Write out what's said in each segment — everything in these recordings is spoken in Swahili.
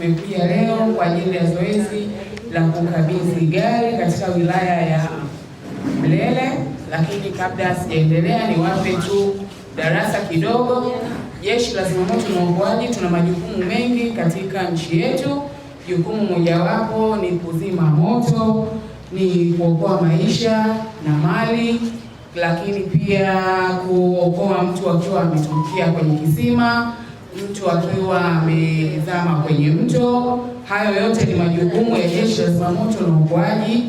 tumekuja leo kwa ajili ya zoezi la kukabidhi gari katika wilaya ya Mlele. Lakini kabla sijaendelea, niwape tu darasa kidogo. Jeshi la Zimamoto na Uokoaji tuna majukumu mengi katika nchi yetu. Jukumu mojawapo ni kuzima moto, ni kuokoa maisha na mali, lakini pia kuokoa mtu akiwa ametumbukia kwenye kisima, mtu akiwa amezama kwenye mto. Hayo yote ni majukumu ya Jeshi la Zimamoto na Uokoaji.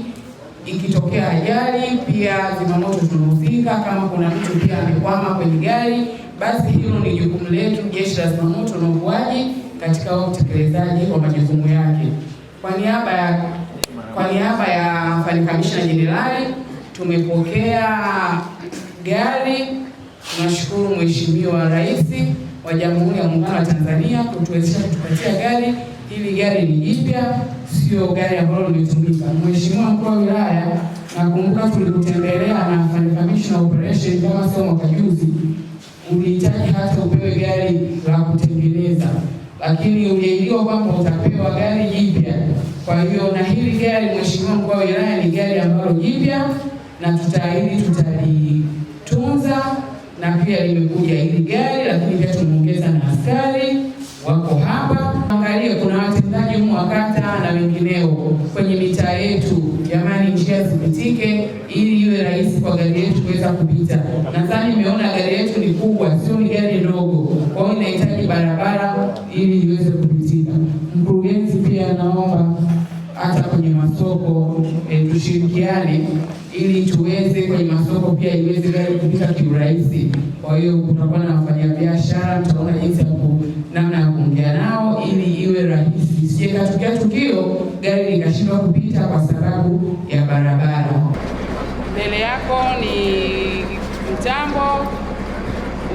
Ikitokea ajali, pia zimamoto tunahusika. Kama kuna mtu pia amekwama kwenye gari, basi hilo ni jukumu letu Jeshi la Zimamoto na Uokoaji katika utekelezaji wa majukumu yake. Kwa niaba ya Mfanyakazi Jenerali tumepokea gari. Tunashukuru Mheshimiwa Rais wa Jamhuri ya Muungano wa Tanzania kutuwezesha kutupatia gari. Hili gari ni jipya, sio gari ambalo limetumika. Mheshimiwa Mkuu wa Wilaya, nakumbuka tulikutembelea na Mfanyakazi operation kama sio mwaka juzi, ulihitaji hata upewe gari la kutengeneza, lakini uliahidiwa kwamba utapewa gari jipya. Kwa hiyo na hili gari, Mheshimiwa Mkuu wa Wilaya, ni gari ambalo jipya na tutaahidi tutalitunza, na pia limekuja hili gari, lakini pia tumeongeza na askari wako hapa. Angalia, kuna watendaji humu wa kata na wengineo kwenye mitaa yetu. Jamani, njia zipitike ili iwe rahisi kwa gari yetu kuweza kupita. Nadhani nimeona gari yetu ni kubwa, sio ni gari ndogo, kwa hiyo inahitaji barabara ili iweze kupitika. Mkurugenzi, pia naomba hata kwenye masoko tushirikiane ili tuweze kwenye masoko pia iweze gari kupita kiurahisi. Kwa hiyo kutakuwa na wafanyabiashara, mtaona jinsi ya namna ya kuongea nao ili iwe rahisi. Sije katokea tukio gari likashindwa kupita kwa sababu ya barabara. Mbele yako ni mtambo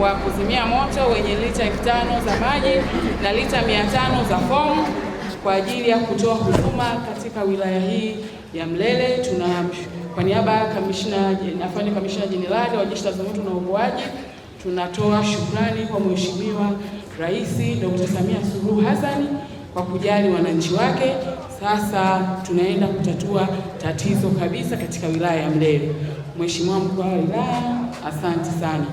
wa kuzimia moto wenye lita 5,000 za maji na lita 500 za fomu kwa ajili ya kutoa huduma katika wilaya hii ya Mlele. Kwa niaba ya Kamishna Jenerali wa Jeshi la Zimamoto na Uokoaji, tunatoa shukrani kwa Mheshimiwa Rais Dr. Samia Suluhu Hassan kwa kujali wananchi wake. Sasa tunaenda kutatua tatizo kabisa katika wilaya ya Mlele. Mheshimiwa Mkuu wa Wilaya, asante sana.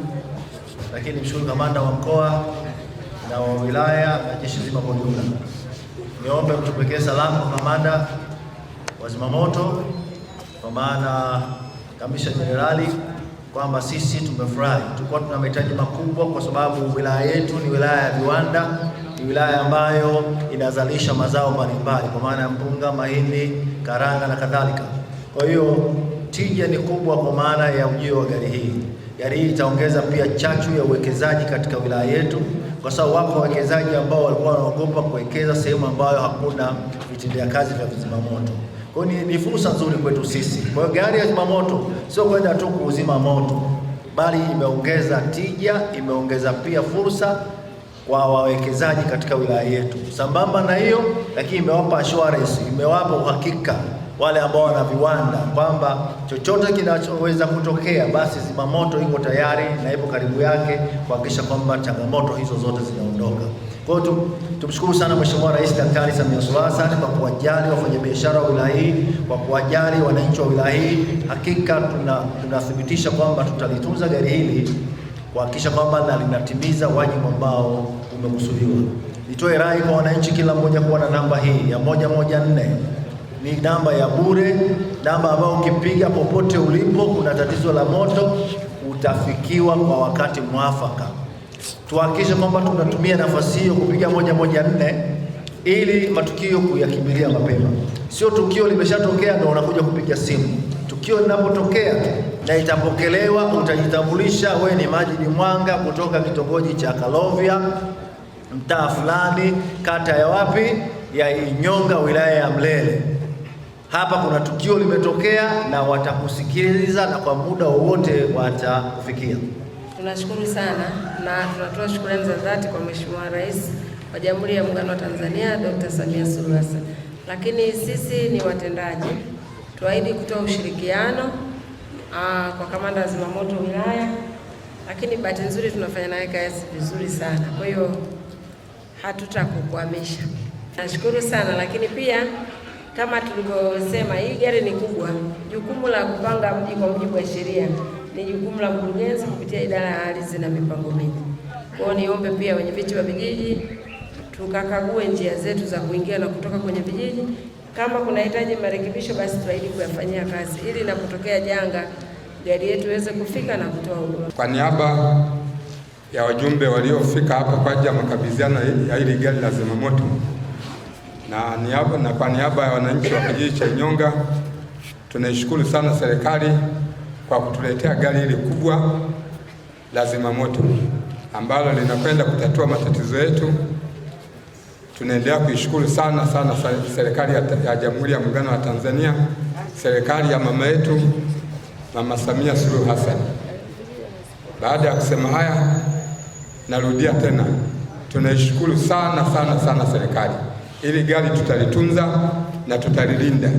Lakini mshukuru kamanda wa mkoa na wa wilaya na jeshi zima kwa ujumla. Niombe mtupekee salamu kwa kamanda wa zimamoto, kwa maana Kamishna Jenerali, kwamba sisi tumefurahi. Tulikuwa tuna mahitaji makubwa kwa sababu wilaya yetu ni wilaya ya viwanda, ni wilaya ambayo inazalisha mazao mbalimbali kwa maana ya mpunga, mahindi, karanga na kadhalika. Kwa hiyo tija ni kubwa kwa maana ya ujio wa gari hii. Gari hii itaongeza pia chachu ya uwekezaji katika wilaya yetu, kwa sababu wapo wawekezaji ambao walikuwa wanaogopa kuwekeza sehemu ambayo hakuna vitendea kazi vya zimamoto. Kwa hiyo ni fursa nzuri kwetu sisi. Kwa hiyo gari ya zimamoto sio kwenda tu kuuzima moto, bali imeongeza tija, imeongeza pia fursa kwa wawekezaji katika wilaya yetu. Sambamba na hiyo, lakini imewapa assurance, imewapa uhakika wale ambao wana viwanda kwamba chochote kinachoweza kutokea, basi zimamoto iko tayari na ipo karibu yake kuhakikisha kwamba changamoto hizo zote zinaondoka. Kwa hiyo tumshukuru sana Mheshimiwa Rais Daktari Samia Suluhu Hassan kwa kuwajali wafanyabiashara wa wilaya hii, kwa kuwajali wananchi wa wilaya hii. Hakika tunathibitisha kwamba tutalitunza gari hili kuhakikisha kwamba linatimiza wajibu ambao umekusudiwa. Nitoe rai kwa wananchi, kila mmoja kuwa na namba hii ya 114. Ni namba ya bure, namba ambayo ukipiga popote ulipo kuna tatizo la moto utafikiwa kwa wakati mwafaka. Tuhakikishe kwamba tunatumia nafasi hiyo kupiga 114 ili matukio kuyakimbilia mapema. Sio tukio limeshatokea ndio unakuja kupiga simu. Tukio linapotokea na itapokelewa, utajitambulisha, wewe ni Majidi Mwanga kutoka kitongoji cha Kalovya, mtaa fulani, kata ya wapi, ya Inyonga, wilaya ya Mlele. Hapa kuna tukio limetokea na watakusikiliza na kwa muda wowote watakufikia. Tunashukuru sana na tunatoa shukrani za dhati kwa Mheshimiwa Rais wa Jamhuri ya Muungano wa Tanzania Dr. Samia Suluhu Hassan. Lakini sisi ni watendaji, tuahidi kutoa ushirikiano kwa kamanda wa zimamoto wilaya, lakini bahati nzuri tunafanya naye kazi vizuri sana. Kwa hiyo hatutakukwamisha. Nashukuru sana, lakini pia kama tulivyosema, hii gari ni kubwa. Jukumu la kupanga mji kwa mujibu wa sheria ni jukumu la mkurugenzi kupitia idara ya ardhi na mipango miji. Kwa hiyo niombe pia wenyeviti wa vijiji tukakague njia zetu za kuingia na kutoka kwenye vijiji. Kama kunahitaji marekebisho, basi tuahidi kuyafanyia kazi ili inapotokea janga gari yetu iweze kufika na kutoa huduma. Kwa niaba ya wajumbe waliofika hapa kwa ajili ya makabidhiano ya hili gari la zimamoto na kwa niaba ya wananchi wa kijiji cha Inyonga, tunaishukuru sana serikali kwa kutuletea gari hili kubwa la zimamoto ambalo linakwenda kutatua matatizo yetu. Tunaendelea kuishukuru sana serikali ya Jamhuri ya Muungano wa Tanzania, serikali ya mama yetu Mama Samia Suluhu Hassan. Baada ya kusema haya, narudia tena, tunaishukuru sana serikali. Hili gari tutalitunza na tutalilinda.